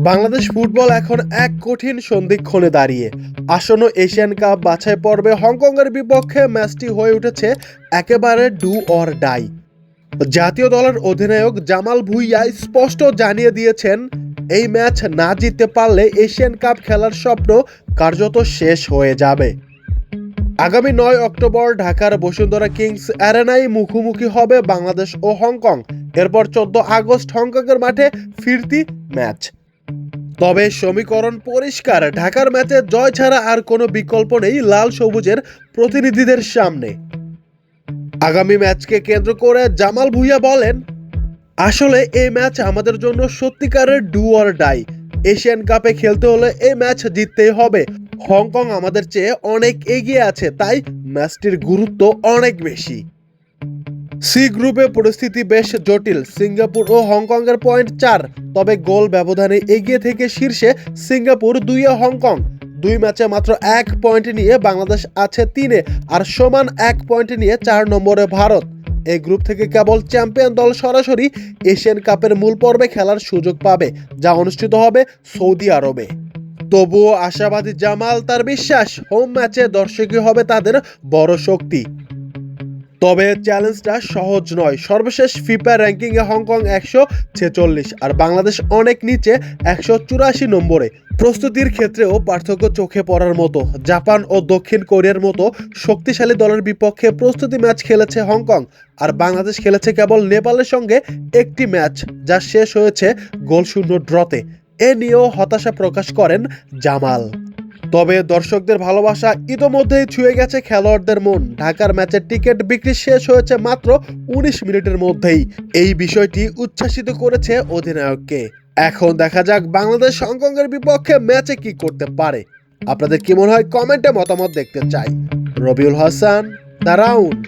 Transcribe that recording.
Bangladesh football এখন এক কঠিন সন্ধিক্ষণে দাঁড়িয়ে। আসন্ন এশিয়ান কাপ বাছাই পর্বে হংকংয়ের বিপক্ষে ম্যাচটি হয়ে উঠেছে একেবারে ডু অর ডাই। জাতীয় দলের অধিনায়ক জামাল ভুঁইয়া স্পষ্ট জানিয়ে দিয়েছেন, এই ম্যাচ না জিততে পারলে এশিয়ান কাপ খেলার স্বপ্ন কার্যত শেষ হয়ে যাবে। আগামী 9 অক্টোবর ঢাকার বসুন্ধরা কিংস অ্যারেনায় মুখোমুখি হবে বাংলাদেশ ও হংকং। এরপর 14 আগস্ট হংকংয়ের মাঠে ফিরতি ম্যাচ। তবে সমীকরণ পরিষ্কার, ঢাকার ম্যাচে জয় ছাড়া আর কোনো বিকল্প নেই লাল সবুজের প্রতিনিধিদের সামনে। আগামী ম্যাচকে কেন্দ্র করে জামাল ভুঁইয়া বলেন, আসলে এই ম্যাচ আমাদের জন্য সত্যিকারের ডু অর ডাই। এশিয়ান কাপে খেলতে হলে এই ম্যাচ জিততেই হবে। হংকং আমাদের চেয়ে অনেক এগিয়ে আছে, তাই ম্যাচটির গুরুত্ব অনেক বেশি। সি গ্রুপে পরিস্থিতি বেশ জটিল। সিঙ্গাপুর ও হংকংয়ের পয়েন্ট 4, তবে গোল ব্যবধানে এগিয়ে থেকে শীর্ষে সিঙ্গাপুর, 2-এ হংকং। 2 ম্যাচে মাত্র 1 পয়েন্ট নিয়ে বাংলাদেশ আছে 3-এ, আর সমান 1 পয়েন্ট নিয়ে 4 নম্বরে ভারত। এই গ্রুপ থেকে কেবল চ্যাম্পিয়ন দল সরাসরি এশিয়ান কাপের মূল পর্বে খেলার সুযোগ পাবে, যা অনুষ্ঠিত হবে সৌদি আরবে। তবুও আশাবাদী জামাল, তার বিশ্বাস হোম ম্যাচে দর্শকই হবে তাদের বড় শক্তি। তবে চ্যালেঞ্জটা সহজ নয়। সর্বশেষ ফিফা র্যাঙ্কিংয়ে হংকং 146 আর বাংলাদেশ অনেক নিচে 184 নম্বরে। প্রস্তুতির ক্ষেত্রেও পার্থক্য চোখে পড়ার মতো। জাপান ও দক্ষিণ কোরিয়ার মতো শক্তিশালী দলের বিপক্ষে প্রস্তুতি ম্যাচ খেলেছে হংকং, আর বাংলাদেশ খেলেছে কেবল নেপালের সঙ্গে একটি ম্যাচ, যা শেষ হয়েছে গোলশূন্য ড্রতে। এ নিয়েও হতাশা প্রকাশ করেন জামাল। তবে দর্শকদের ভালোবাসা ইতোমধ্যেই ছুঁয়ে গেছে খেলোয়াড়দের মন। ঢাকার ম্যাচের টিকিট বিক্রি শেষ হয়েছে মাত্র 19 মিনিটের মধ্যেই। এই বিষয়টি উচ্ছ্বাসিত করেছে অধিনায়ককে। এখন দেখা যাক বাংলাদেশ হংকংয়ের বিপক্ষে ম্যাচে কি করতে পারে। আপনাদের কি মনে হয় কমেন্টে মতামত দেখতে চাই। Rabiul Hasan, the round.